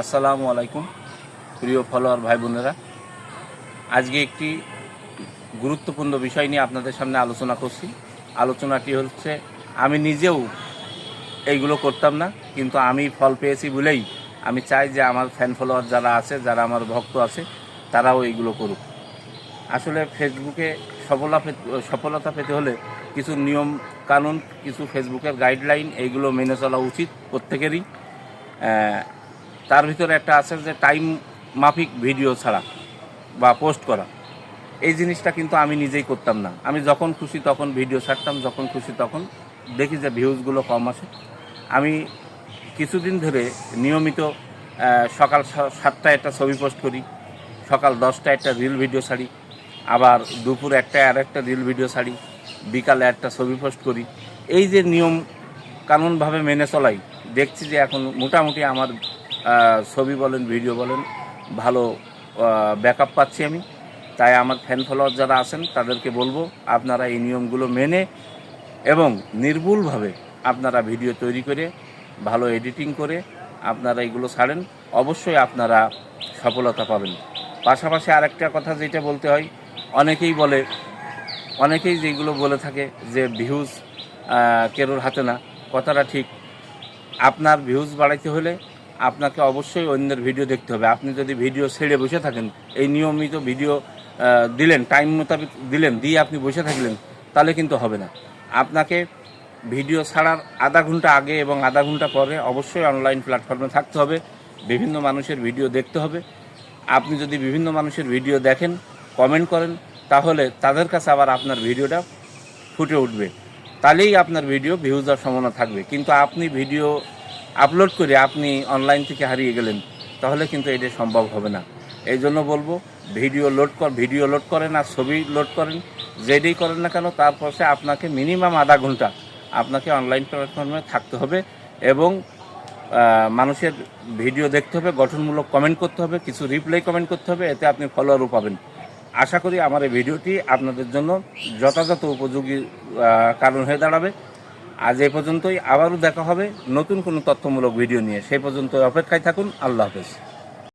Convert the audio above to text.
আসসালামু আলাইকুম প্রিয় ফলোয়ার ভাই বোনেরা, আজকে একটি গুরুত্বপূর্ণ বিষয় নিয়ে আপনাদের সামনে আলোচনা করছি। আলোচনাটি হচ্ছে, আমি নিজেও এইগুলো করতাম না, কিন্তু আমি ফল পেয়েছি বলেই আমি চাই যে আমার ফ্যান ফলোয়ার যারা আছে, যারা আমার ভক্ত আছে, তারাও এইগুলো করুক। আসলে ফেসবুকে সফলতা পেতে হলে কিছু নিয়ম কানুন, কিছু ফেসবুকের গাইডলাইন, এইগুলো মেনে চলা উচিত প্রত্যেকেরই। তার ভিতরে একটা আছে যে টাইম মাফিক ভিডিও ছাড়া বা পোস্ট করা, এই জিনিসটা কিন্তু আমি নিজেই করতাম না। আমি যখন খুশি তখন ভিডিও ছাড়তাম, যখন খুশি তখন দেখি যে ভিউজগুলো কম আসে। আমি কিছুদিন ধরে নিয়মিত সকাল 7টায় একটা ছবি পোস্ট করি, সকাল 10টায় একটা রিল ভিডিও ছাড়ি, আবার দুপুর 1টায় আর একটা রিল ভিডিও ছাড়ি, বিকালে একটা ছবি পোস্ট করি। এই যে নিয়ম কানুনভাবে মেনে চলাই, দেখছি যে এখন মোটামুটি আমার ছবি বলেন, ভিডিও বলেন, ভালো ব্যাকআপ পাচ্ছি আমি। তাই আমার ফ্যান ফলোয়ার যারা আছেন তাদেরকে বলবো, আপনারা এই নিয়মগুলো মেনে এবং নির্ভুলভাবে আপনারা ভিডিও তৈরি করে, ভালো এডিটিং করে আপনারা এগুলো ছাড়েন, অবশ্যই আপনারা সফলতা পাবেন। পাশাপাশি আরেকটা কথা যেটা বলতে হয়, অনেকেই যেগুলো বলে থাকে যে ভিউজ কেরোর হাতে না, কথাটা ঠিক। আপনার ভিউজ বাড়াইতে হলে আপনাকে অবশ্যই অন্যের ভিডিও দেখতে হবে। আপনি যদি ভিডিও ছেড়ে বসে থাকেন, এই নিয়মিত ভিডিও দিলেন, টাইম মোতাবেক দিলেন, দিয়ে আপনি বসে থাকলেন, তাহলে কিন্তু হবে না। আপনাকে ভিডিও ছাড়ার আধা ঘন্টা আগে এবং আধা ঘন্টা পরে অবশ্যই অনলাইন প্ল্যাটফর্মে থাকতে হবে, বিভিন্ন মানুষের ভিডিও দেখতে হবে। আপনি যদি বিভিন্ন মানুষের ভিডিও দেখেন, কমেন্ট করেন, তাহলে তাদের কাছে আবার আপনার ভিডিওটা ফুটে উঠবে, তাহলেই আপনার ভিডিও ভিউজ হওয়ার সম্ভাবনা থাকবে। কিন্তু আপনি ভিডিও আপলোড করে আপনি অনলাইন থেকে হারিয়ে গেলেন, তাহলে কিন্তু এটা সম্ভব হবে না। এই জন্য বলবো, ভিডিও লোড করেন আর ছবি লোড করেন, যেটাই করেন না কেন, তারপর সে আপনাকে মিনিমাম আধা ঘন্টা আপনাকে অনলাইন প্ল্যাটফর্মে থাকতে হবে এবং মানুষের ভিডিও দেখতে হবে, গঠনমূলক কমেন্ট করতে হবে, কিছু রিপ্লাই কমেন্ট করতে হবে, এতে আপনি ফলোয়ারও পাবেন। আশা করি আমার এই ভিডিওটি আপনাদের জন্য যথাযথ উপযোগী কারণ হয়ে দাঁড়াবে। আজ এই পর্যন্তই, আবারও দেখা হবে নতুন কোনো তথ্যমূলক ভিডিও নিয়ে। সেই পর্যন্ত অপেক্ষায় থাকুন। আল্লাহ হাফেজ।